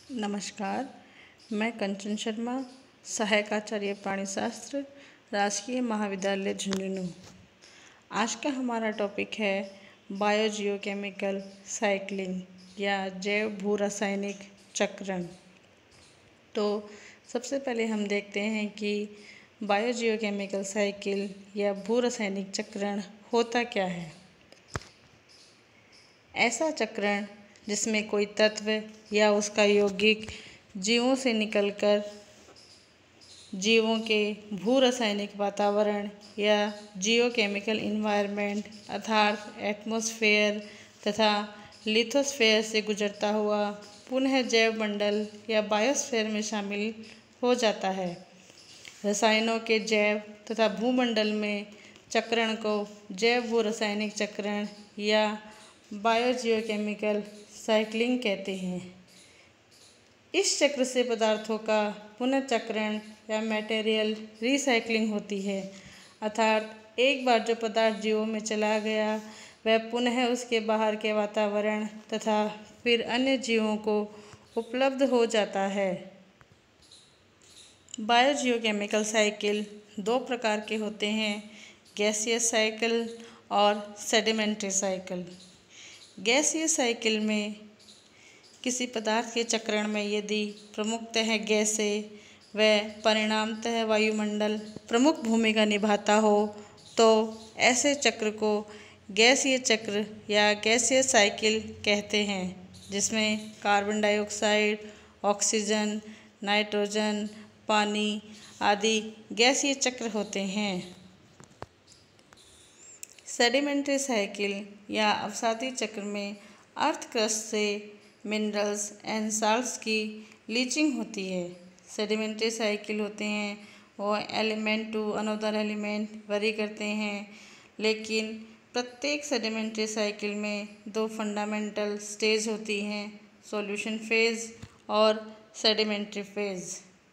नमस्कार, मैं कंचन शर्मा, सहायक आचार्य प्राणीशास्त्र, राजकीय महाविद्यालय झुंझुनू। आज का हमारा टॉपिक है बायोजियोकेमिकल साइक्लिंग या जैव भू रासायनिक चक्रण। तो सबसे पहले हम देखते हैं कि बायोजियोकेमिकल साइकिल या भू रासायनिक चक्रण होता क्या है। ऐसा चक्रण जिसमें कोई तत्व या उसका यौगिक जीवों से निकलकर जीवों के भू रासायनिक वातावरण या जियोकेमिकल इन्वायरमेंट अर्थात एटमॉस्फेयर तथा लिथोस्फेयर से गुजरता हुआ पुनः जैव मंडल या बायोस्फेयर में शामिल हो जाता है। रसायनों के जैव तथा भूमंडल में चक्रण को जैव भू रासायनिक चक्रण या बायोजियोकेमिकल साइक्लिंग कहते हैं। इस चक्र से पदार्थों का पुनर्चक्रण या मटेरियल रिसाइक्लिंग होती है, अर्थात एक बार जो पदार्थ जीवों में चला गया वह पुनः उसके बाहर के वातावरण तथा फिर अन्य जीवों को उपलब्ध हो जाता है। बायोजियोकेमिकल साइकिल दो प्रकार के होते हैं, गैसियस साइकिल और सेडिमेंट्री साइकिल। गैसीय साइकिल में किसी पदार्थ के चक्रण में यदि प्रमुखतः गैसें व परिणामतः वायुमंडल प्रमुख भूमिका निभाता हो तो ऐसे चक्र को गैसीय चक्र या गैसीय साइकिल कहते हैं, जिसमें कार्बन डाइऑक्साइड, ऑक्सीजन, नाइट्रोजन, पानी आदि गैसीय चक्र होते हैं। सेडिमेंट्री साइकिल या अवसादी चक्र में अर्थ क्रस्ट से मिनरल्स एंड साल्ट्स की लीचिंग होती है। सेडिमेंट्री साइकिल होते हैं वो element to another element vary करते हैं, लेकिन प्रत्येक सेडिमेंट्री साइकिल में दो फंडामेंटल स्टेज होती हैं, सॉल्यूशन फेज और सेडिमेंट्री फेज।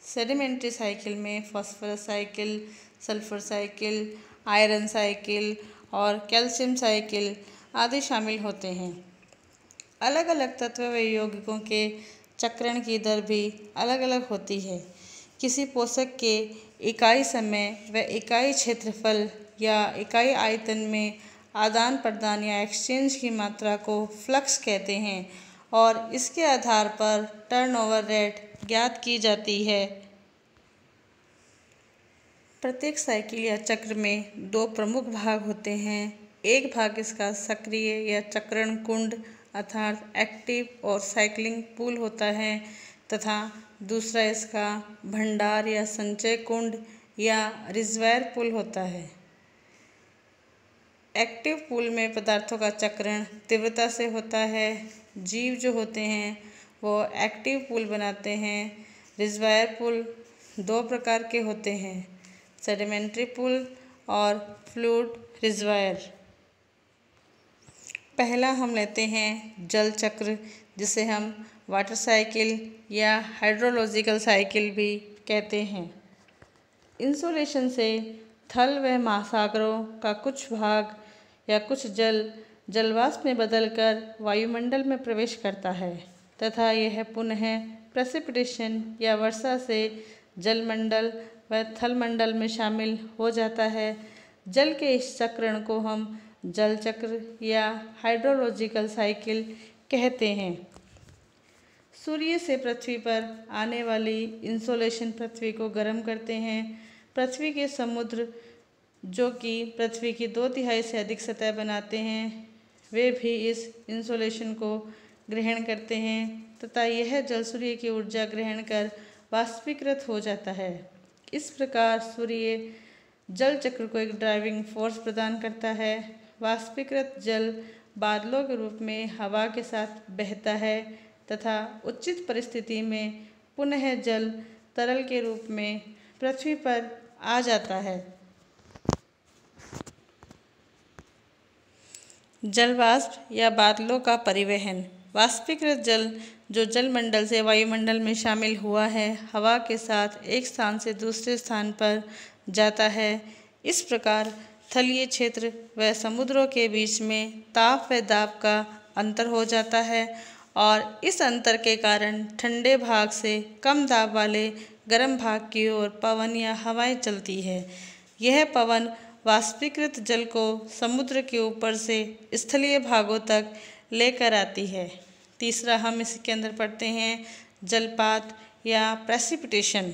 सेडिमेंट्री साइकिल में phosphorus cycle, sulphur cycle, iron cycle और कैल्शियम साइकिल आदि शामिल होते हैं। अलग अलग तत्व व यौगिकों के चक्रण की दर भी अलग अलग होती है। किसी पोषक के इकाई समय व इकाई क्षेत्रफल या इकाई आयतन में आदान प्रदान या एक्सचेंज की मात्रा को फ्लक्स कहते हैं और इसके आधार पर टर्नओवर रेट ज्ञात की जाती है। प्रत्येक साइकिल या चक्र में दो प्रमुख भाग होते हैं। एक भाग इसका सक्रिय या चक्रण कुंड अर्थात एक्टिव और साइक्लिंग पूल होता है तथा दूसरा इसका भंडार या संचय कुंड या रिजर्वायर पूल होता है। एक्टिव पूल में पदार्थों का चक्रण तीव्रता से होता है। जीव जो होते हैं वो एक्टिव पूल बनाते हैं। रिजर्वायर पूल दो प्रकार के होते हैं, सेडिमेंट्री पूल और फ्लूइड रिजर्वायर। पहला हम लेते हैं जल चक्र, जिसे हम वाटर साइकिल या हाइड्रोलॉजिकल साइकिल भी कहते हैं। इंसोलेशन से थल व महासागरों का कुछ भाग या कुछ जल जलवाष्प में बदलकर वायुमंडल में प्रवेश करता है तथा यह पुनः प्रेसिपिटेशन या वर्षा से जलमंडल व थलमंडल में शामिल हो जाता है। जल के इस चक्रण को हम जल चक्र या हाइड्रोलॉजिकल साइकिल कहते हैं। सूर्य से पृथ्वी पर आने वाली इंसोलेशन पृथ्वी को गर्म करते हैं। पृथ्वी के समुद्र जो कि पृथ्वी की 2/3 से अधिक सतह बनाते हैं, वे भी इस इंसोलेशन को ग्रहण करते हैं तथा यह जल सूर्य की ऊर्जा ग्रहण कर वाष्पीकृत हो जाता है। इस प्रकार सूर्य जल चक्र को एक ड्राइविंग फोर्स प्रदान करता है। वाष्पीकृत जल बादलों के रूप में हवा के साथ बहता है तथा उचित परिस्थिति में पुनः जल तरल के रूप में पृथ्वी पर आ जाता है। जलवाष्प या बादलों का परिवहन। वाष्पीकृत जल जो जलमंडल से वायुमंडल में शामिल हुआ है, हवा के साथ एक स्थान से दूसरे स्थान पर जाता है। इस प्रकार थलीय क्षेत्र व समुद्रों के बीच में ताप व दाब का अंतर हो जाता है और इस अंतर के कारण ठंडे भाग से कम दाब वाले गर्म भाग की ओर पवन या हवाएं चलती है। यह पवन वाष्पीकृत जल को समुद्र के ऊपर से स्थलीय भागों तक लेकर आती है। तीसरा हम इसके अंदर पढ़ते हैं जलपात या प्रेसिपिटेशन।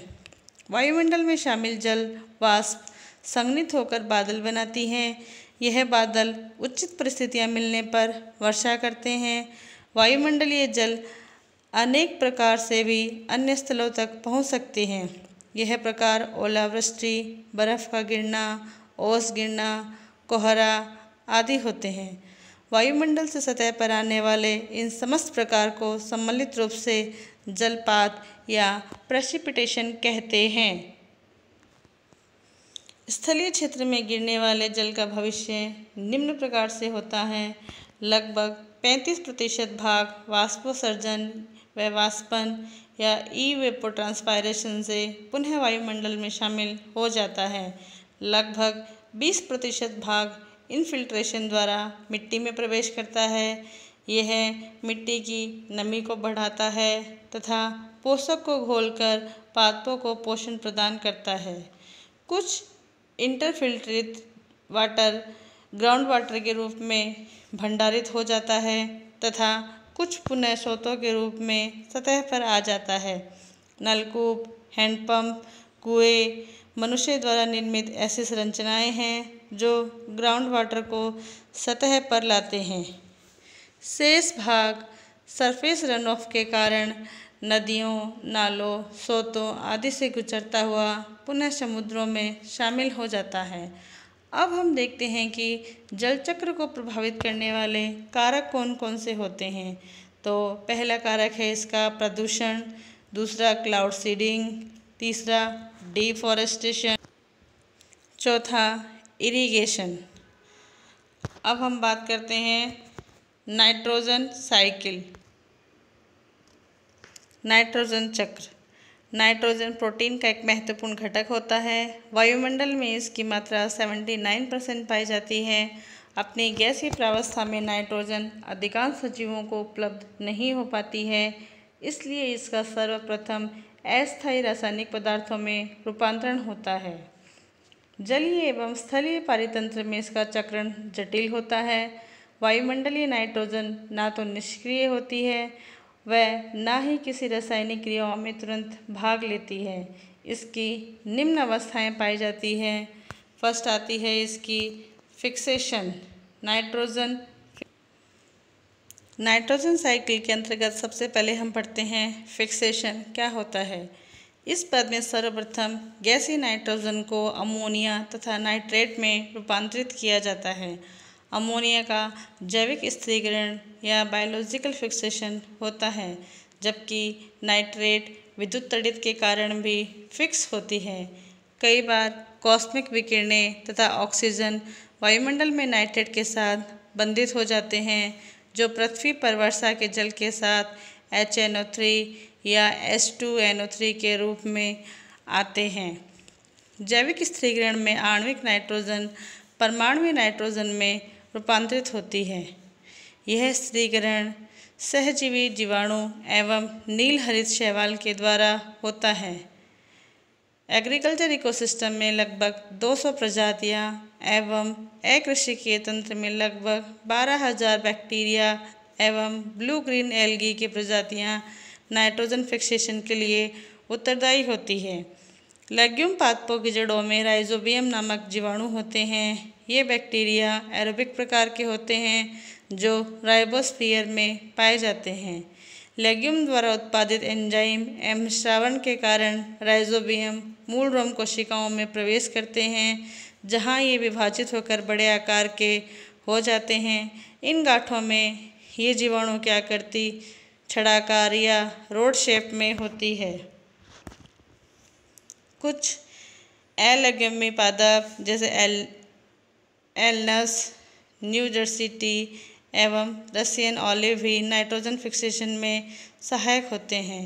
वायुमंडल में शामिल जल वाष्प संघनित होकर बादल बनाती हैं। यह बादल उचित परिस्थितियां मिलने पर वर्षा करते हैं। वायुमंडलीय जल अनेक प्रकार से भी अन्य स्थलों तक पहुंच सकते हैं। यह प्रकार ओलावृष्टि, बर्फ का गिरना, ओस गिरना, कोहरा आदि होते हैं। वायुमंडल से सतह पर आने वाले इन समस्त प्रकार को सम्मिलित रूप से जलपात या प्रेसिपिटेशन कहते हैं। स्थलीय क्षेत्र में गिरने वाले जल का भविष्य निम्न प्रकार से होता है। लगभग 35% भाग वाष्पोत्सर्जन व वाष्पन या इवेपोट्रांसपायरेशन से पुनः वायुमंडल में शामिल हो जाता है। लगभग 20% भाग इनफिल्ट्रेशन द्वारा मिट्टी में प्रवेश करता है। यह मिट्टी की नमी को बढ़ाता है तथा पोषक को घोलकर पादपों को पोषण प्रदान करता है। कुछ इंटरफिल्ट्रेट वाटर ग्राउंड वाटर के रूप में भंडारित हो जाता है तथा कुछ पुनः स्रोतों के रूप में सतह पर आ जाता है। नलकूप, हैंडपंप, कुएं मनुष्य द्वारा निर्मित ऐसी संरचनाएं हैं जो ग्राउंड वाटर को सतह पर लाते हैं। शेष भाग सरफेस रन ऑफ के कारण नदियों, नालों, स्रोतों आदि से गुजरता हुआ पुनः समुद्रों में शामिल हो जाता है। अब हम देखते हैं कि जल चक्र को प्रभावित करने वाले कारक कौन कौन से होते हैं। तो पहला कारक है इसका प्रदूषण, दूसरा क्लाउड सीडिंग, तीसरा डिफॉरेस्टेशन, चौथा इरिगेशन। अब हम बात करते हैं नाइट्रोजन साइकिल, नाइट्रोजन चक्र। नाइट्रोजन प्रोटीन का एक महत्वपूर्ण घटक होता है। वायुमंडल में इसकी मात्रा 79% पाई जाती है। अपनी गैसीय प्रावस्था में नाइट्रोजन अधिकांश सजीवों को उपलब्ध नहीं हो पाती है, इसलिए इसका सर्वप्रथम अस्थायी रासायनिक पदार्थों में रूपांतरण होता है। जलीय एवं स्थलीय पारितंत्र में इसका चक्रण जटिल होता है। वायुमंडलीय नाइट्रोजन ना तो निष्क्रिय होती है वह ना ही किसी रासायनिक क्रियाओं में तुरंत भाग लेती है। इसकी निम्न अवस्थाएं पाई जाती हैं। फर्स्ट आती है इसकी फिक्सेशन। नाइट्रोजन साइकिल के अंतर्गत सबसे पहले हम पढ़ते हैं फिक्सेशन क्या होता है। इस पद में सर्वप्रथम गैसीय नाइट्रोजन को अमोनिया तथा नाइट्रेट में रूपांतरित किया जाता है। अमोनिया का जैविक स्थिरीकरण या बायोलॉजिकल फिक्सेशन होता है, जबकि नाइट्रेट विद्युत तड़ित के कारण भी फिक्स होती है। कई बार कॉस्मिक विकिरणें तथा ऑक्सीजन वायुमंडल में नाइट्रेट के साथ बंधित हो जाते हैं, जो पृथ्वी पर वर्षा के जल के साथ HNO3 या H2NO3 के रूप में आते हैं। जैविक स्थिरीकरण में आणविक नाइट्रोजन परमाणुवीय नाइट्रोजन में रूपांतरित होती है। यह स्थिरीकरण सहजीवी जीवाणु एवं नील हरित शैवाल के द्वारा होता है। एग्रीकल्चर इकोसिस्टम में लगभग 200 प्रजातियां एवं अकृषिकीय तंत्र में लगभग 12,000 बैक्टीरिया एवं ब्लू ग्रीन एल्गी की प्रजातियां नाइट्रोजन फिक्सेशन के लिए उत्तरदायी होती है। लेग्यूम पादपों की जड़ों में राइजोबियम नामक जीवाणु होते हैं। ये बैक्टीरिया एरोबिक प्रकार के होते हैं जो राइबोस्फीयर में पाए जाते हैं। लेग्यूम द्वारा उत्पादित एंजाइम एवं श्रावण के कारण राइजोबियम मूल रोम कोशिकाओं में प्रवेश करते हैं, जहां ये विभाजित होकर बड़े आकार के हो जाते हैं। इन गांठों में ये जीवाणु की आकृति छड़ाकार या रोड शेप में होती है। कुछ एलेग्यूमी पादप जैसे एलनस, न्यू जर्सी टी एवं रशियन ऑलिव भी नाइट्रोजन फिक्सेशन में सहायक होते हैं।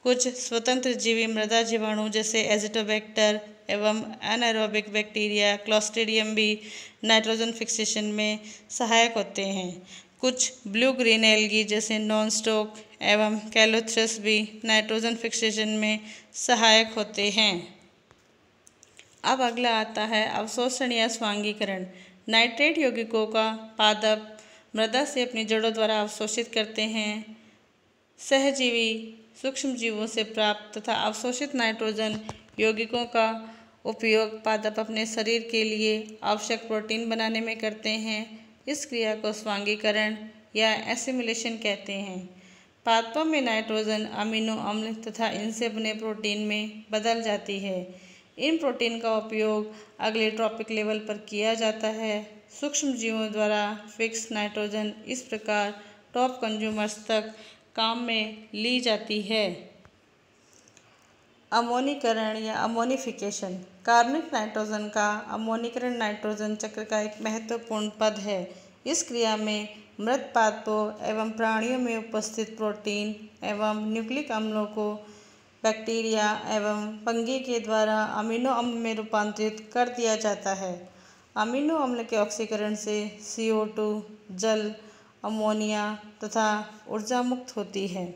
कुछ स्वतंत्र जीवी मृदा जीवाणु जैसे एजिटोबैक्टर एवं एनारोबिक बैक्टीरिया क्लोस्ट्रीडियम भी नाइट्रोजन फिक्सेशन में सहायक होते हैं। कुछ ब्लू ग्रीन एल्गी जैसे नॉन स्टॉक एवं कैलोथ्रस भी नाइट्रोजन फिक्सेशन में सहायक होते हैं। अब अगला आता है अवशोषण या स्वांगीकरण। नाइट्रेट यौगिकों का पादप मृदा से अपनी जड़ों द्वारा अवशोषित करते हैं। सहजीवी सूक्ष्म जीवों से प्राप्त तथा अवशोषित नाइट्रोजन यौगिकों का उपयोग पादप अपने शरीर के लिए आवश्यक प्रोटीन बनाने में करते हैं। इस क्रिया को स्वांगीकरण या एसिमिलेशन कहते हैं। पादपों में नाइट्रोजन अमीनो अम्ल तथा इनसे बने प्रोटीन में बदल जाती है। इन प्रोटीन का उपयोग अगले ट्रॉपिक लेवल पर किया जाता है। सूक्ष्म जीवों द्वारा फिक्स नाइट्रोजन इस प्रकार टॉप कंज्यूमर्स तक काम में ली जाती है। अमोनीकरण या अमोनिफिकेशन। कार्बनिक नाइट्रोजन का अमोनीकरण नाइट्रोजन चक्र का एक महत्वपूर्ण पद है। इस क्रिया में मृत पादपों एवं प्राणियों में उपस्थित प्रोटीन एवं न्यूक्लिक अम्लों को बैक्टीरिया एवं फंगी के द्वारा अमीनो अम्ल में रूपांतरित कर दिया जाता है। अमीनो अम्ल के ऑक्सीकरण से CO2, जल, अमोनिया तथा ऊर्जा मुक्त होती है।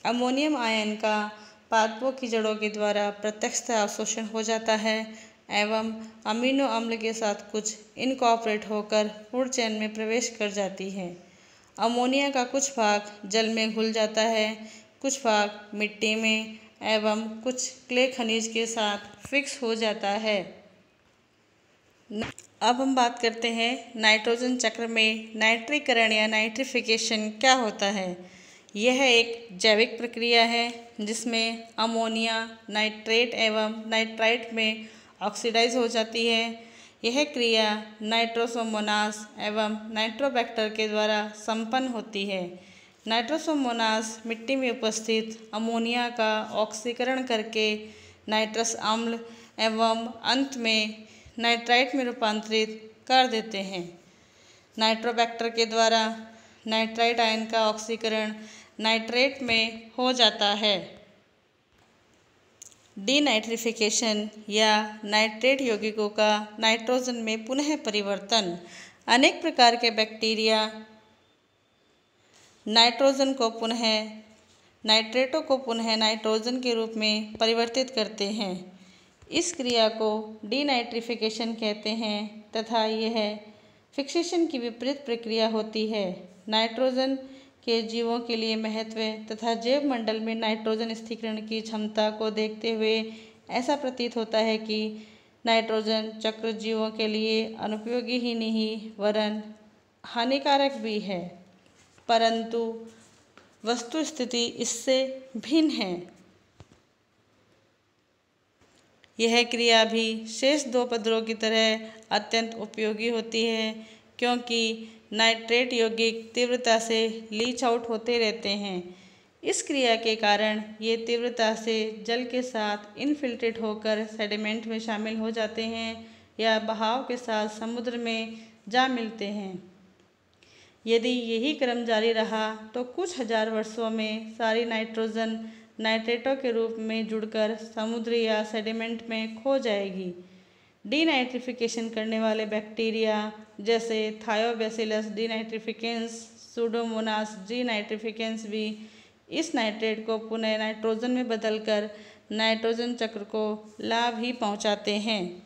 अमोनियम आयन का पादपों की जड़ों के द्वारा प्रत्यक्षतः अवशोषण हो जाता है एवं अमीनो अम्ल के साथ कुछ इनकॉर्पोरेट होकर फूड चेन में प्रवेश कर जाती है। अमोनिया का कुछ भाग जल में घुल जाता है, कुछ भाग मिट्टी में एवं कुछ क्ले खनिज के साथ फिक्स हो जाता है। अब हम बात करते हैं नाइट्रोजन चक्र में नाइट्रीकरण या नाइट्रिफिकेशन क्या होता है। यह एक जैविक प्रक्रिया है जिसमें अमोनिया नाइट्रेट एवं नाइट्राइट में ऑक्सीडाइज हो जाती है। यह क्रिया नाइट्रोसोमोनास एवं नाइट्रोबैक्टर के द्वारा संपन्न होती है। नाइट्रोसोमोनास मिट्टी में उपस्थित अमोनिया का ऑक्सीकरण करके नाइट्रस अम्ल एवं अंत में नाइट्राइट में रूपांतरित कर देते हैं। नाइट्रोबैक्टर के द्वारा नाइट्राइट आयन का ऑक्सीकरण नाइट्रेट में हो जाता है। डीनाइट्रिफिकेशन या नाइट्रेट यौगिकों का नाइट्रोजन में पुनः परिवर्तन। अनेक प्रकार के बैक्टीरिया नाइट्रेटों को पुनः नाइट्रोजन के रूप में परिवर्तित करते हैं। इस क्रिया को डीनाइट्रिफिकेशन कहते हैं तथा यह फिक्सेशन की विपरीत प्रक्रिया होती है। नाइट्रोजन के जीवों के लिए महत्व तथा जैव मंडल में नाइट्रोजन स्थिरीकरण की क्षमता को देखते हुए ऐसा प्रतीत होता है कि नाइट्रोजन चक्र जीवों के लिए अनुपयोगी ही नहीं वरन हानिकारक भी है, परंतु वस्तु स्थिति इससे भिन्न है। यह क्रिया भी शेष दो पदों की तरह अत्यंत उपयोगी होती है क्योंकि नाइट्रेट यौगिक तीव्रता से लीच आउट होते रहते हैं। इस क्रिया के कारण ये तीव्रता से जल के साथ इनफिल्ट्रेट होकर सेडिमेंट में शामिल हो जाते हैं या बहाव के साथ समुद्र में जा मिलते हैं। यदि यही क्रम जारी रहा तो कुछ हजार वर्षों में सारी नाइट्रोजन नाइट्रेटों के रूप में जुड़कर समुद्र या सेडिमेंट में खो जाएगी। डीनाइट्रिफिकेशन करने वाले बैक्टीरिया जैसे थायोबैसिलस डीनाइट्रिफिकेंस, सूडोमोनास डीनाइट्रिफिकेंस भी इस नाइट्रेट को पुनः नाइट्रोजन में बदलकर नाइट्रोजन चक्र को लाभ ही पहुंचाते हैं।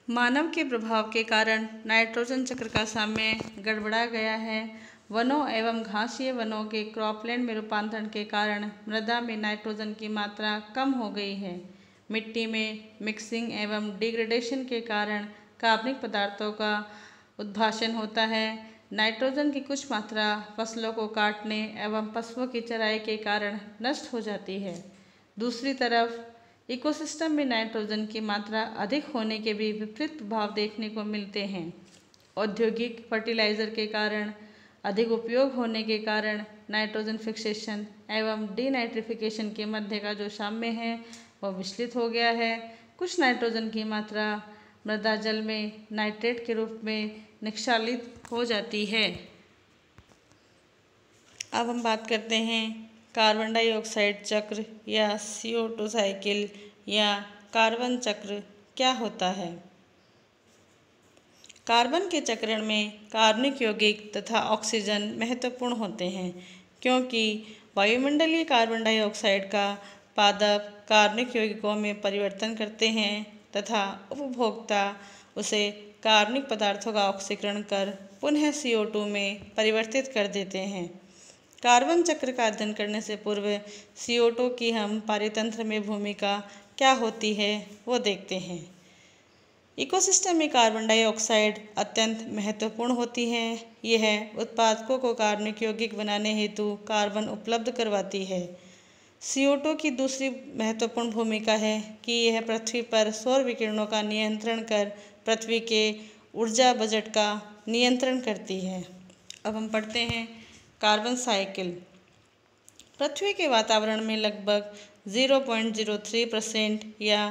मानव के प्रभाव के कारण नाइट्रोजन चक्र का साम्य गड़बड़ा गया है। वनों एवं घासीय वनों के क्रॉपलैंड में रूपांतरण के कारण मृदा में नाइट्रोजन की मात्रा कम हो गई है। मिट्टी में मिक्सिंग एवं डिग्रेडेशन के कारण कार्बनिक पदार्थों का उद्भाषण होता है। नाइट्रोजन की कुछ मात्रा फसलों को काटने एवं पशुओं की चराई के कारण नष्ट हो जाती है। दूसरी तरफ इकोसिस्टम में नाइट्रोजन की मात्रा अधिक होने के भी विपरीत प्रभाव देखने को मिलते हैं। औद्योगिक फर्टिलाइज़र के कारण अधिक उपयोग होने के कारण नाइट्रोजन फिक्सेशन एवं डीनाइट्रिफिकेशन के मध्य का जो साम्य है वह विचलित हो गया है। कुछ नाइट्रोजन की मात्रा मृदा जल में नाइट्रेट के रूप में निक्षालित हो जाती है। अब हम बात करते हैं कार्बन डाइऑक्साइड चक्र या CO2 साइकिल या कार्बन चक्र क्या होता है। कार्बन के चक्रण में कार्बनिक यौगिक तथा ऑक्सीजन महत्वपूर्ण होते हैं, क्योंकि वायुमंडलीय कार्बन डाइऑक्साइड का पादप कार्बनिक यौगिकों में परिवर्तन करते हैं तथा उपभोक्ता उसे कार्बनिक पदार्थों का ऑक्सीकरण कर पुनः CO2 में परिवर्तित कर देते हैं। कार्बन चक्र का अध्ययन करने से पूर्व CO2 की हम पारितंत्र में भूमिका क्या होती है वो देखते हैं। इकोसिस्टम में कार्बन डाइऑक्साइड अत्यंत महत्वपूर्ण होती है। यह उत्पादकों को कार्बनिक यौगिक बनाने हेतु कार्बन उपलब्ध करवाती है। CO2 की दूसरी महत्वपूर्ण भूमिका है कि यह पृथ्वी पर सौर विकिरणों का नियंत्रण कर पृथ्वी के ऊर्जा बजट का नियंत्रण करती है। अब हम पढ़ते हैं कार्बन साइकिल। पृथ्वी के वातावरण में लगभग 0.03% या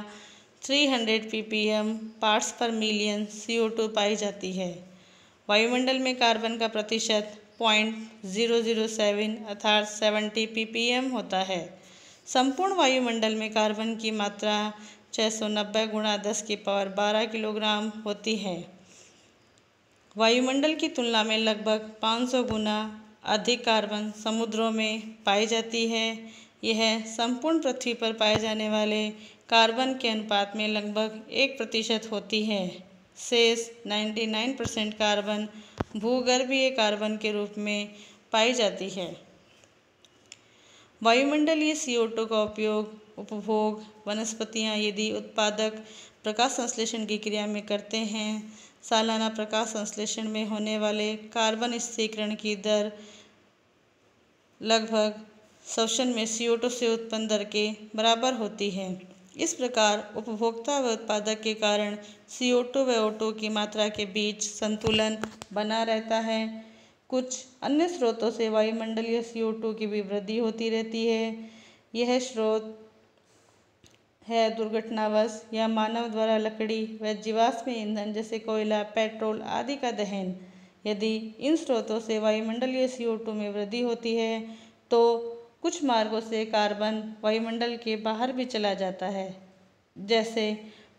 300 ppm पार्ट्स पर मिलियन CO2 पाई जाती है। वायुमंडल में कार्बन का प्रतिशत 0.007 अर्थात 70 ppm होता है। संपूर्ण वायुमंडल में कार्बन की मात्रा 690 गुणा 10⁻12 किलोग्राम होती है। वायुमंडल की तुलना में लगभग 500 गुना अधिक कार्बन समुद्रों में पाई जाती है। यह संपूर्ण पृथ्वी पर पाए जाने वाले कार्बन के अनुपात में लगभग 1% होती है। शेष 99% कार्बन भूगर्भीय कार्बन के रूप में पाई जाती है। वायुमंडलीय CO2 का उपयोग उपभोग वनस्पतियाँ यदि उत्पादक प्रकाश संश्लेषण की क्रिया में करते हैं। सालाना प्रकाश संश्लेषण में होने वाले कार्बन स्थिरीकरण की दर लगभग श्वसन में CO2 से उत्पन्न दर के बराबर होती है। इस प्रकार उपभोक्ता व उत्पादक के कारण CO2 व O2 की मात्रा के बीच संतुलन बना रहता है। कुछ अन्य स्रोतों से वायुमंडलीय CO2 की भी वृद्धि होती रहती है। यह स्रोत है दुर्घटनावश या मानव द्वारा लकड़ी व जीवाश्म ईंधन जैसे कोयला, पेट्रोल आदि का दहन। यदि इन स्रोतों से वायुमंडलीय CO2 में वृद्धि होती है तो कुछ मार्गों से कार्बन वायुमंडल के बाहर भी चला जाता है, जैसे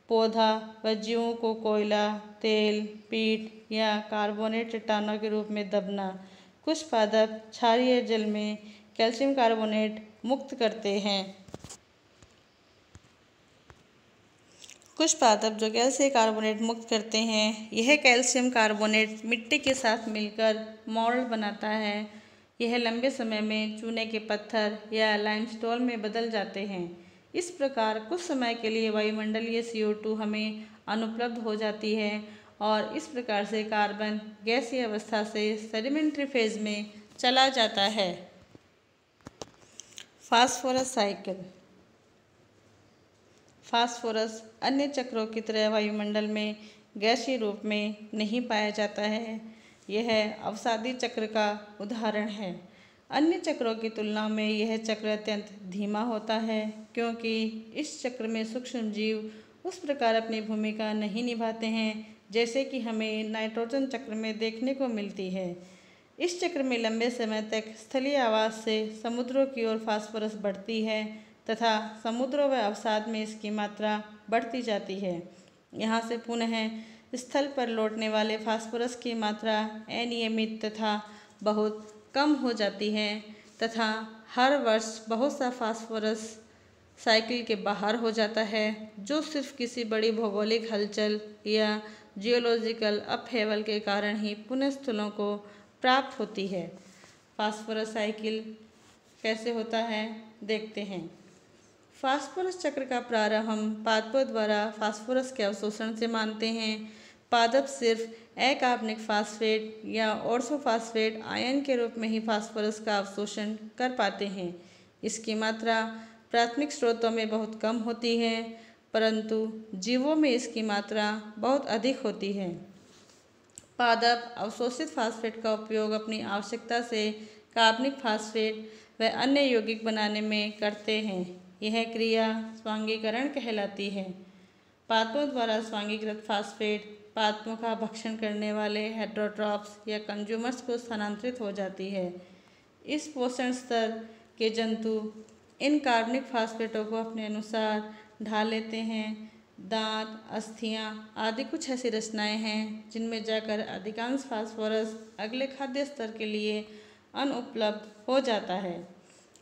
पौधा व जीवों को कोयला, तेल, पीट या कार्बोनेट चट्टानों के रूप में दबना। कुछ पादप क्षारीय जल में कैल्शियम कार्बोनेट मुक्त करते हैं। कुछ पादप जो कैल्शियम कार्बोनेट मुक्त करते हैं, यह कैल्शियम कार्बोनेट मिट्टी के साथ मिलकर मोल्ड बनाता है। यह लंबे समय में चूने के पत्थर या लाइमस्टोन में बदल जाते हैं। इस प्रकार कुछ समय के लिए वायुमंडलीय CO2 हमें अनुपलब्ध हो जाती है और इस प्रकार से कार्बन गैसीय अवस्था से सेडिमेंट्री फेज में चला जाता है। Phosphorus cycle. फास्फोरस अन्य चक्रों की तरह वायुमंडल में गैसीय रूप में नहीं पाया जाता है। यह अवसादी चक्र का उदाहरण है। अन्य चक्रों की तुलना में यह चक्र अत्यंत धीमा होता है, क्योंकि इस चक्र में सूक्ष्म जीव उस प्रकार अपनी भूमिका नहीं निभाते हैं जैसे कि हमें नाइट्रोजन चक्र में देखने को मिलती है। इस चक्र में लंबे समय तक स्थलीय आवास से समुद्रों की ओर फास्फोरस बढ़ती है तथा समुद्रों व अवसाद में इसकी मात्रा बढ़ती जाती है। यहाँ से पुनः स्थल पर लौटने वाले फास्फोरस की मात्रा अनियमित तथा बहुत कम हो जाती है तथा हर वर्ष बहुत सा फास्फोरस साइकिल के बाहर हो जाता है, जो सिर्फ किसी बड़ी भौगोलिक हलचल या जियोलॉजिकल अपहेवल के कारण ही पुनः स्थलों को प्राप्त होती है। फास्फोरस साइकिल कैसे होता है देखते हैं। फास्फोरस चक्र का प्रारंभ हम पादपों द्वारा फास्फोरस के अवशोषण से मानते हैं। पादप सिर्फ अकार्बनिक फास्फेट या ऑर्थोफॉस्फेट आयन के रूप में ही फास्फोरस का अवशोषण कर पाते हैं। इसकी मात्रा प्राथमिक स्रोतों में बहुत कम होती है, परंतु जीवों में इसकी मात्रा बहुत अधिक होती है। पादप अवशोषित फास्फेट का उपयोग अपनी आवश्यकता से कार्बनिक फास्फेट व अन्य यौगिक बनाने में करते हैं। यह क्रिया स्वांगीकरण कहलाती है। पादपों द्वारा स्वांगीकृत फास्फेट पादपों का भक्षण करने वाले हेटरोट्रॉप्स या कंज्यूमर्स को स्थानांतरित हो जाती है। इस पोषण स्तर के जंतु इन कार्बनिक फास्फेटों को अपने अनुसार ढाल लेते हैं। दांत, अस्थियाँ आदि कुछ ऐसी रचनाएं हैं जिनमें जाकर अधिकांश फास्फोरस अगले खाद्य स्तर के लिए अनुपलब्ध हो जाता है।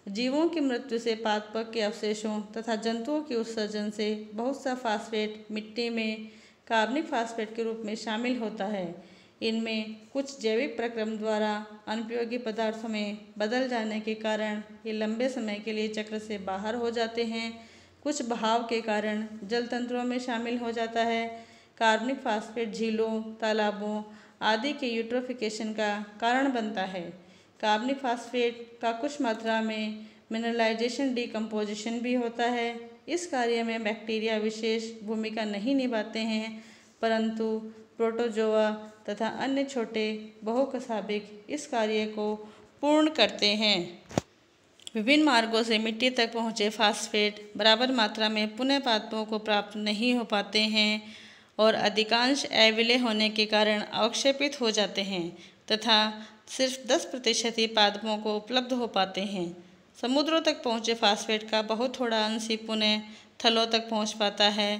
जीवों की मृत्यु से पादप के अवशेषों तथा जंतुओं के उत्सर्जन से बहुत सा फास्फेट मिट्टी में कार्बनिक फास्फेट के रूप में शामिल होता है। इनमें कुछ जैविक प्रक्रम द्वारा अनुपयोगी पदार्थों में बदल जाने के कारण ये लंबे समय के लिए चक्र से बाहर हो जाते हैं। कुछ बहाव के कारण जल तंत्रों में शामिल हो जाता है। कार्बनिक फास्फेट झीलों, तालाबों आदि के यूट्रोफिकेशन का कारण बनता है। कार्बनिक फास्फेट का कुछ मात्रा में मिनरलाइजेशन डिकम्पोजिशन भी होता है। इस कार्य में बैक्टीरिया विशेष भूमिका नहीं निभाते हैं, परंतु प्रोटोजोआ तथा अन्य छोटे बहुकशाभिक इस कार्य को पूर्ण करते हैं। विभिन्न मार्गों से मिट्टी तक पहुँचे फास्फेट बराबर मात्रा में पुनः पादपों को प्राप्त नहीं हो पाते हैं और अधिकांश अविलेय होने के कारण अवक्षेपित हो जाते हैं तथा सिर्फ 10% ही पादपों को उपलब्ध हो पाते हैं। समुद्रों तक पहुँचे फास्फेट का बहुत थोड़ा अंश ही पुनः थलों तक पहुँच पाता है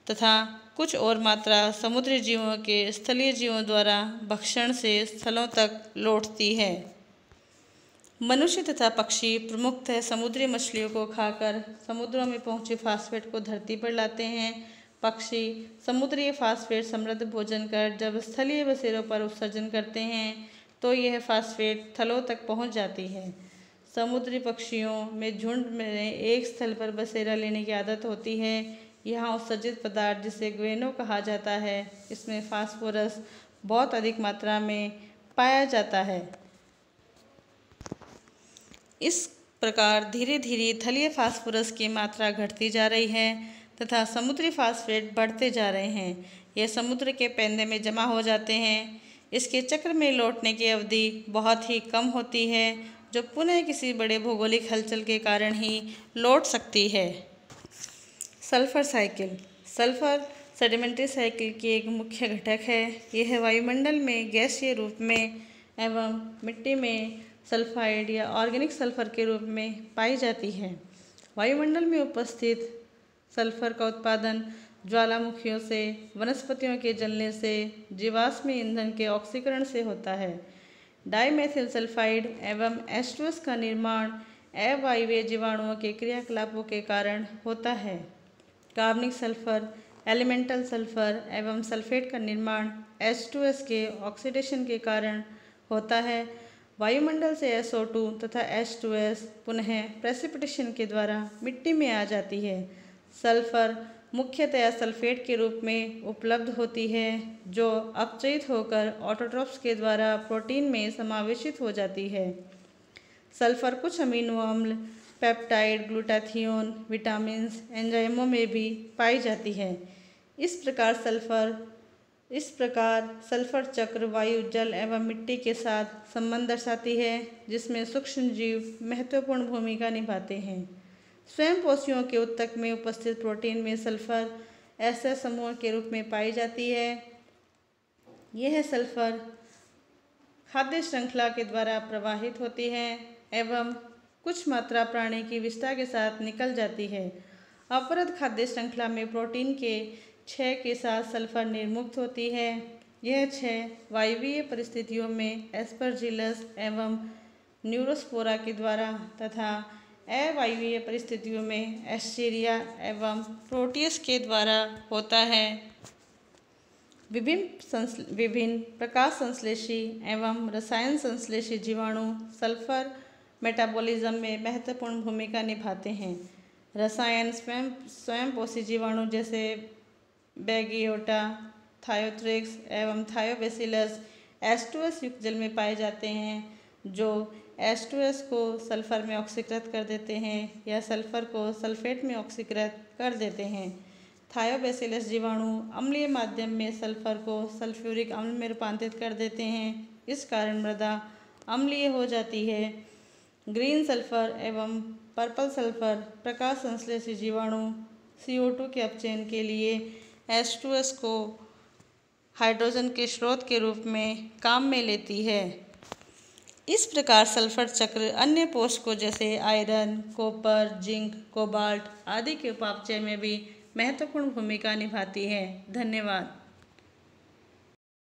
तथा कुछ और मात्रा समुद्री जीवों के स्थलीय जीवों द्वारा भक्षण से स्थलों तक लौटती है। मनुष्य तथा पक्षी प्रमुखतः समुद्री मछलियों को खाकर समुद्रों में पहुँचे फास्फेट को धरती पर लाते हैं। पक्षी समुद्री फास्फेट समृद्ध भोजन कर जब स्थलीय बसेरों पर उत्सर्जन करते हैं तो यह फास्फेट थलों तक पहुँच जाती है। समुद्री पक्षियों में झुंड में एक स्थल पर बसेरा लेने की आदत होती है। यहाँ उत्सर्जित पदार्थ जिसे ग्वेनो कहा जाता है, इसमें फास्फोरस बहुत अधिक मात्रा में पाया जाता है। इस प्रकार धीरे धीरे थलीय फास्फोरस की मात्रा घटती जा रही है तथा समुद्री फास्फेट बढ़ते जा रहे हैं। यह समुद्र के पैंदे में जमा हो जाते हैं। इसके चक्र में लौटने की अवधि बहुत ही कम होती है, जो पुनः किसी बड़े भौगोलिक हलचल के कारण ही लौट सकती है। Sulphur cycle. Sulphur sedimentary cycle की एक मुख्य घटक है। यह वायुमंडल में गैसीय रूप में एवं मिट्टी में सल्फाइड या ऑर्गेनिक सल्फर के रूप में पाई जाती है। वायुमंडल में उपस्थित सल्फर का उत्पादन ज्वालामुखियों से, वनस्पतियों के जलने से, जीवाश्म ईंधन के ऑक्सीकरण से होता है। डाइमेथिल सल्फाइड एवं H2S का निर्माण अवायवीय जीवाणुओं के क्रियाकलापों के कारण होता है। कार्बनिक सल्फर, एलिमेंटल सल्फर एवं सल्फेट का निर्माण H2S के ऑक्सीडेशन के कारण होता है। वायुमंडल से SO2 तथा H2S पुनः प्रेसिपिटेशन के द्वारा मिट्टी में आ जाती है। सल्फर मुख्यतया सल्फेट के रूप में उपलब्ध होती है, जो अपचयित होकर ऑटोट्रॉफ्स के द्वारा प्रोटीन में समावेशित हो जाती है। सल्फर कुछ अमीनो अम्ल, पेप्टाइड, ग्लूटाथियोन, विटामिन्स, एंजाइमों में भी पाई जाती है। इस प्रकार सल्फर चक्र वायु, जल एवं मिट्टी के साथ संबंध दर्शाती है, जिसमें सूक्ष्म जीव महत्वपूर्ण भूमिका निभाते हैं। स्वयं पोषियों के ऊतक में उपस्थित प्रोटीन में सल्फर ऐसे समूह के रूप में पाई जाती है। यह सल्फर खाद्य श्रृंखला के द्वारा प्रवाहित होती है एवं कुछ मात्रा प्राणी की विष्ठा के साथ निकल जाती है। अपरद खाद्य श्रृंखला में प्रोटीन के क्षय के साथ सल्फर निर्मुक्त होती है। यह क्षय वायवीय परिस्थितियों में एस्परजिलस एवं न्यूरोस्पोरा के द्वारा तथा अवायवीय परिस्थितियों में एस्चेरिया एवं प्रोटियस के द्वारा होता है। विभिन्न प्रकाश संश्लेषी एवं रसायन संश्लेषी जीवाणु सल्फर मेटाबॉलिज्म में महत्वपूर्ण भूमिका निभाते हैं। रसायन स्वयंपोषी जीवाणु जैसे बैगियोटा, थायोथ्रिक्स एवं थायोबैसिलस H2S युक्त जल में पाए जाते हैं, जो H2S को सल्फर में ऑक्सीकृत कर देते हैं या सल्फर को सल्फेट में ऑक्सीकृत कर देते हैं। थायोबैसिलस जीवाणु अम्लीय माध्यम में सल्फर को सल्फ्यूरिक अम्ल में रूपांतरित कर देते हैं। इस कारण मृदा अम्लीय हो जाती है। ग्रीन सल्फर एवं पर्पल सल्फर प्रकाश संश्लेषी जीवाणु CO2 के अपचयन के लिए H2S को हाइड्रोजन के स्रोत के रूप में काम में लेती है। इस प्रकार सल्फर चक्र अन्य पोषकों जैसे आयरन, कॉपर, जिंक, कोबाल्ट आदि के उपापचय में भी महत्वपूर्ण भूमिका निभाती है। धन्यवाद।